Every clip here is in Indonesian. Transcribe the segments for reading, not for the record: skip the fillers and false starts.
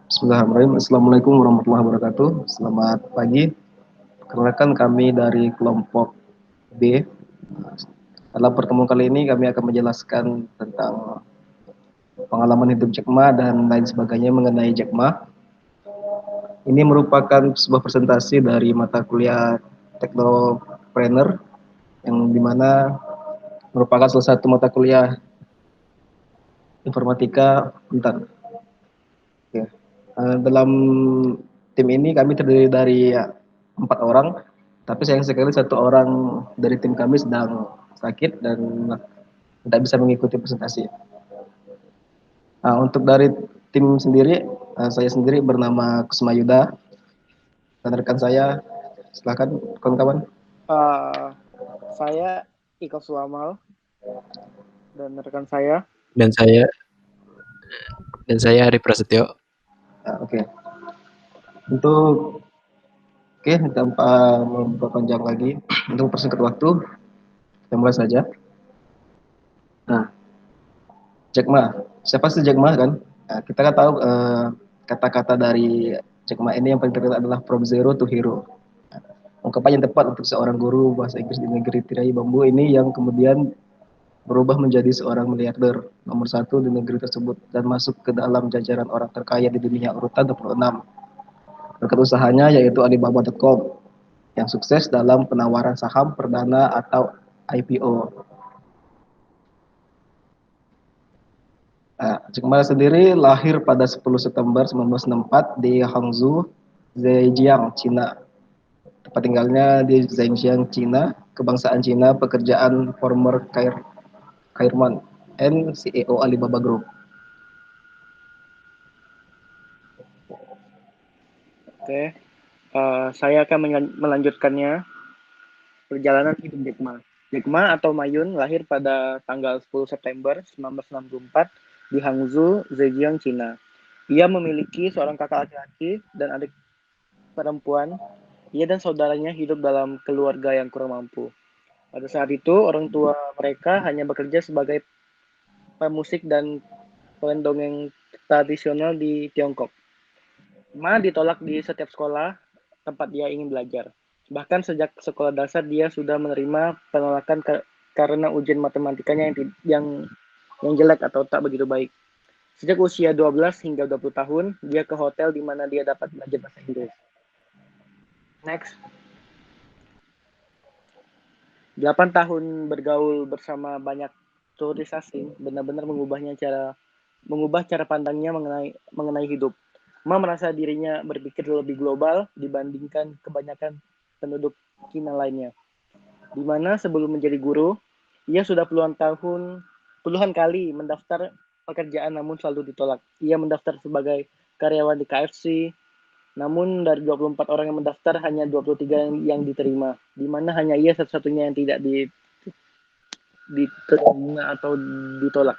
Bismillahirrahmanirrahim. Assalamualaikum warahmatullahi wabarakatuh. Selamat pagi. Perkenalkan kami dari kelompok B. Dalam pertemuan kali ini kami akan menjelaskan tentang pengalaman hidup Jack Ma dan lain sebagainya mengenai Jack Ma. Ini merupakan sebuah presentasi dari mata kuliah Technopreneur yang dimana merupakan salah satu mata kuliah informatika. Ya. Dalam tim ini kami terdiri dari 4 orang, tapi sayang sekali 1 orang dari tim kami sedang sakit dan tidak bisa mengikuti presentasi. Untuk dari tim sendiri, saya sendiri bernama Kusma Yuda dan rekan saya, silakan kawan-kawan. Saya Iko Suamal dan rekan saya. Dan saya Ari Prasetyo. Oke. Oke, tanpa memperpanjang lagi, untuk mempersingkat waktu, kita mulai saja. Nah, Jack Ma, siapa sih Jack Ma kan? Kita kan tahu kata-kata dari Jack Ma ini yang paling terkenal adalah from zero to hero. Ungkapan yang tepat untuk seorang guru bahasa Inggris di negeri tirai bambu ini yang kemudian berubah menjadi seorang miliarder nomor 1 di negeri tersebut dan masuk ke dalam jajaran orang terkaya di dunia urutan 26. Berkat usahanya yaitu Alibaba.com yang sukses dalam penawaran saham perdana atau IPO. Jack Ma sendiri lahir pada 10 September 1964 di Hangzhou, Zhejiang, Cina. Tempat tinggalnya di Zhejiang, Cina. Kebangsaan Cina, pekerjaan former chairman and CEO Alibaba Group. Oke, saya akan melanjutkannya. Perjalanan hidup Jack Ma. Jack Ma atau Mayun lahir pada tanggal 10 September 1964 di Hangzhou, Zhejiang, Cina. Ia memiliki seorang kakak laki-laki dan adik perempuan. Ia dan saudaranya hidup dalam keluarga yang kurang mampu. Pada saat itu, orang tua mereka hanya bekerja sebagai pemusik dan pendongeng tradisional di Tiongkok. Ma ditolak di setiap sekolah tempat dia ingin belajar. Bahkan sejak sekolah dasar dia sudah menerima penolakan karena ujian matematikanya yang jelek atau tak begitu baik. Sejak usia 12 hingga 20 tahun, dia ke hotel di mana dia dapat belajar bahasa Inggris. Next. 8 tahun bergaul bersama banyak turis asing benar-benar mengubah cara pandangnya mengenai hidup. Ma merasa dirinya berpikir lebih global dibandingkan kebanyakan penduduk Cina lainnya. Di mana sebelum menjadi guru, ia sudah puluhan kali mendaftar pekerjaan namun selalu ditolak. Ia mendaftar sebagai karyawan di KFC, namun dari 24 orang yang mendaftar hanya 23 yang diterima. Di mana hanya ia satu-satunya yang tidak diterima atau ditolak.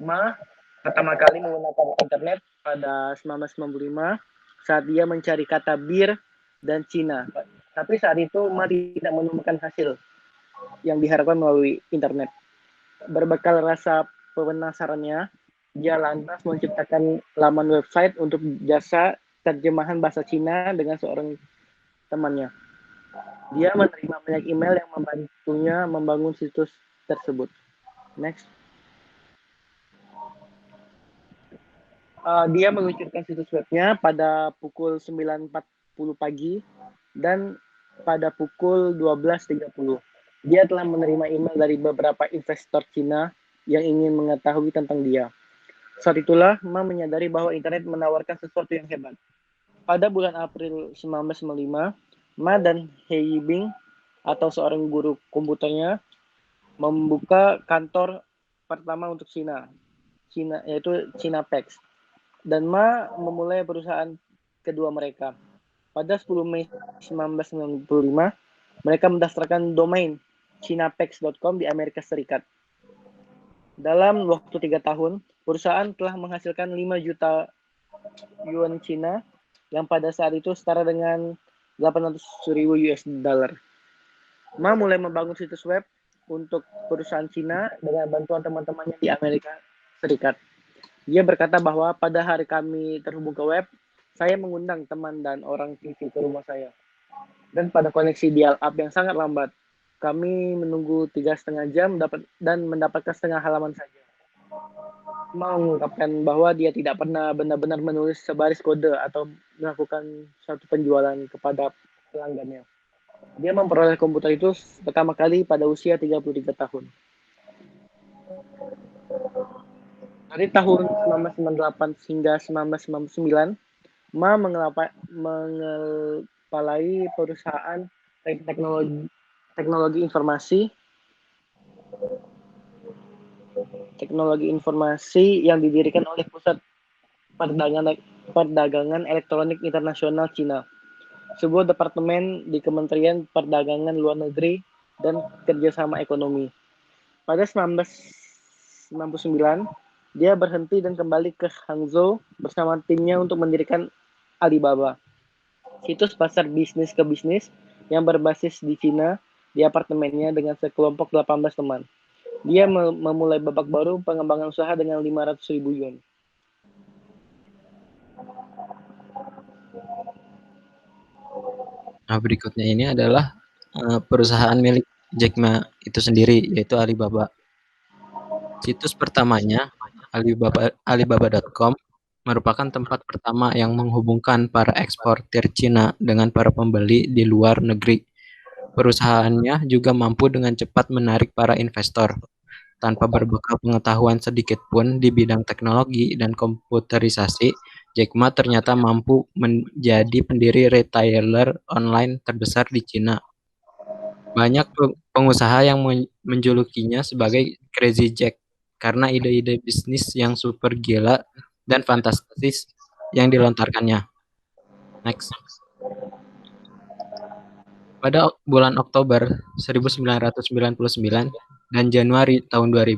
Ma pertama kali menggunakan internet pada 1995 saat dia mencari kata bir dan Cina. Tapi saat itu Ma tidak menemukan hasil yang diharapkan melalui internet. Berbekal rasa penasarannya, dia lantas menciptakan laman website untuk jasa terjemahan bahasa Cina dengan seorang temannya. Dia menerima banyak email yang membantunya membangun situs tersebut. Next. Dia meluncurkan situs webnya pada pukul 9.40 pagi dan pada pukul 12.30. Dia telah menerima email dari beberapa investor Cina yang ingin mengetahui tentang dia. Saat itulah Ma menyadari bahwa internet menawarkan sesuatu yang hebat. Pada bulan April 1995, Ma dan He Yibing atau seorang guru komputernya membuka kantor pertama untuk Cina yaitu Cinapex. Dan Ma memulai perusahaan kedua mereka. Pada 10 Mei 1995, mereka mendaftarkan domain cinapex.com di Amerika Serikat. Dalam waktu 3 tahun, perusahaan telah menghasilkan 5 juta yuan Cina yang pada saat itu setara dengan 800.000 US dollar. Ma mulai membangun situs web untuk perusahaan Cina dengan bantuan teman-temannya di Amerika Serikat. Dia berkata bahwa pada hari kami terhubung ke web, saya mengundang teman dan orang TV ke rumah saya. Dan pada koneksi dial-up yang sangat lambat, kami menunggu 3,5 jam dan mendapatkan setengah halaman saja. Mengungkapkan bahwa dia tidak pernah benar-benar menulis sebaris kode atau melakukan suatu penjualan kepada pelanggannya. Dia memperoleh komputer itu pertama kali pada usia 33 tahun. Dari tahun 1998 hingga 1999, Ma mengepalai perusahaan teknologi informasi yang didirikan oleh Pusat Perdagangan Elektronik Internasional Cina, sebuah departemen di Kementerian Perdagangan Luar Negeri dan Kerjasama Ekonomi. Pada 1999, dia berhenti dan kembali ke Hangzhou bersama timnya untuk mendirikan Alibaba, situs pasar bisnis ke bisnis yang berbasis di Cina di apartemennya dengan sekelompok 18 teman. Dia memulai babak baru pengembangan usaha dengan 500.000 yuan. Nah, berikutnya ini adalah perusahaan milik Jack Ma itu sendiri, yaitu Alibaba. Situs pertamanya, Alibaba.com, merupakan tempat pertama yang menghubungkan para eksportir Cina dengan para pembeli di luar negeri. Perusahaannya juga mampu dengan cepat menarik para investor. Tanpa berbekal pengetahuan sedikit pun di bidang teknologi dan komputerisasi, Jack Ma ternyata mampu menjadi pendiri retailer online terbesar di Cina. Banyak pengusaha yang menjulukinya sebagai Crazy Jack karena ide-ide bisnis yang super gila dan fantastis yang dilontarkannya. Next. Pada bulan Oktober 1999 dan Januari tahun 2000,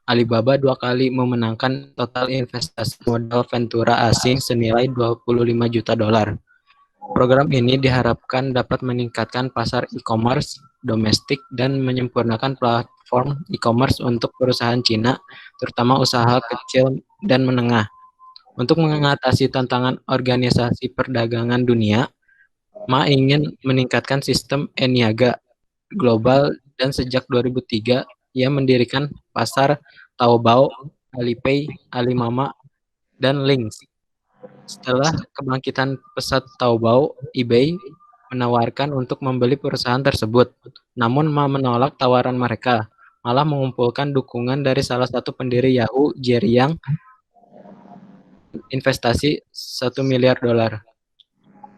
Alibaba 2 kali memenangkan total investasi modal ventura asing senilai 25 juta dolar. Program ini diharapkan dapat meningkatkan pasar e-commerce domestik dan menyempurnakan platform e-commerce untuk perusahaan Cina, terutama usaha kecil dan menengah. Untuk mengatasi tantangan organisasi perdagangan dunia, Ma ingin meningkatkan sistem e-niaga global dan sejak 2003 ia mendirikan pasar Taobao, Alipay, Alimama, dan Links. Setelah kebangkitan pesat Taobao, eBay menawarkan untuk membeli perusahaan tersebut. Namun Ma menolak tawaran mereka, malah mengumpulkan dukungan dari salah satu pendiri Yahoo, Jerry Yang, investasi $1 miliar.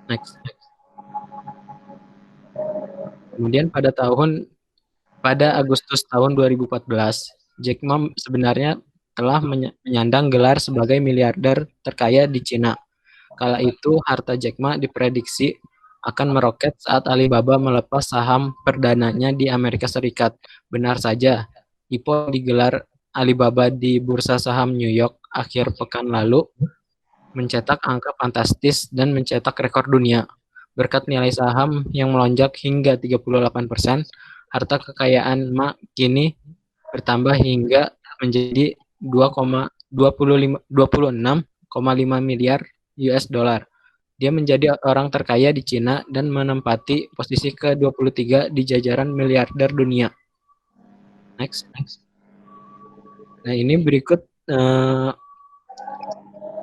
Next. Kemudian pada Agustus tahun 2014, Jack Ma sebenarnya telah menyandang gelar sebagai miliarder terkaya di Cina. Kala itu, harta Jack Ma diprediksi akan meroket saat Alibaba melepas saham perdananya di Amerika Serikat. Benar saja, IPO digelar Alibaba di Bursa Saham New York akhir pekan lalu mencetak angka fantastis dan mencetak rekor dunia. Berkat nilai saham yang melonjak hingga 38%, harta kekayaan Ma kini bertambah hingga menjadi 26,5 miliar US dollar. Dia menjadi orang terkaya di Cina dan menempati posisi ke-23 di jajaran miliarder dunia. Next. Nah, ini berikut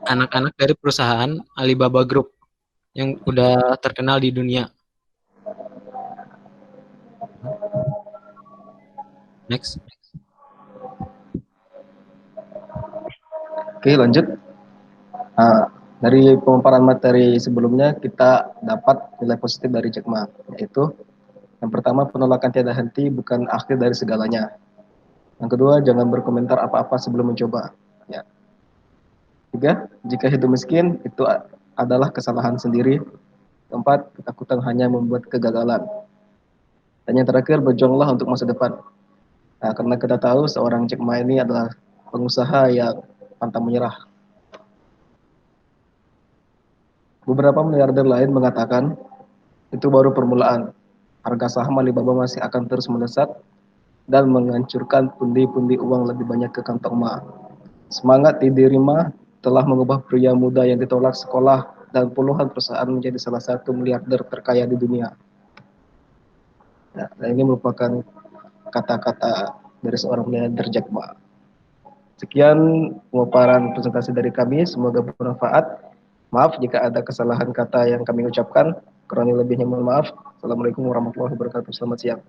anak-anak dari perusahaan Alibaba Group yang udah terkenal di dunia. Next. Oke, lanjut. Dari pemaparan materi sebelumnya kita dapat nilai positif dari Jack Ma, yaitu yang pertama, penolakan tiada henti bukan akhir dari segalanya. Yang kedua, jangan berkomentar apa-apa sebelum mencoba. Ya. Tiga, jika hidup miskin itu adalah kesalahan sendiri. Keempat, ketakutan hanya membuat kegagalan. Dan yang terakhir, berjuanglah untuk masa depan. Nah, karena kita tahu seorang Jack Ma ini adalah pengusaha yang pantang menyerah. Beberapa miliarder lain mengatakan itu baru permulaan. Harga saham Alibaba masih akan terus melesat dan menghancurkan pundi-pundi uang lebih banyak ke kantong Ma. Semangat diterima telah mengubah pria muda yang ditolak sekolah dan puluhan perusahaan menjadi salah satu miliarder terkaya di dunia. Nah, ini merupakan kata-kata dari seorang miliarder Jack Ma. Sekian pemaparan presentasi dari kami, semoga bermanfaat. Maaf jika ada kesalahan kata yang kami ucapkan, kurang lebihnya mohon maaf. Assalamualaikum warahmatullahi wabarakatuh. Selamat siang.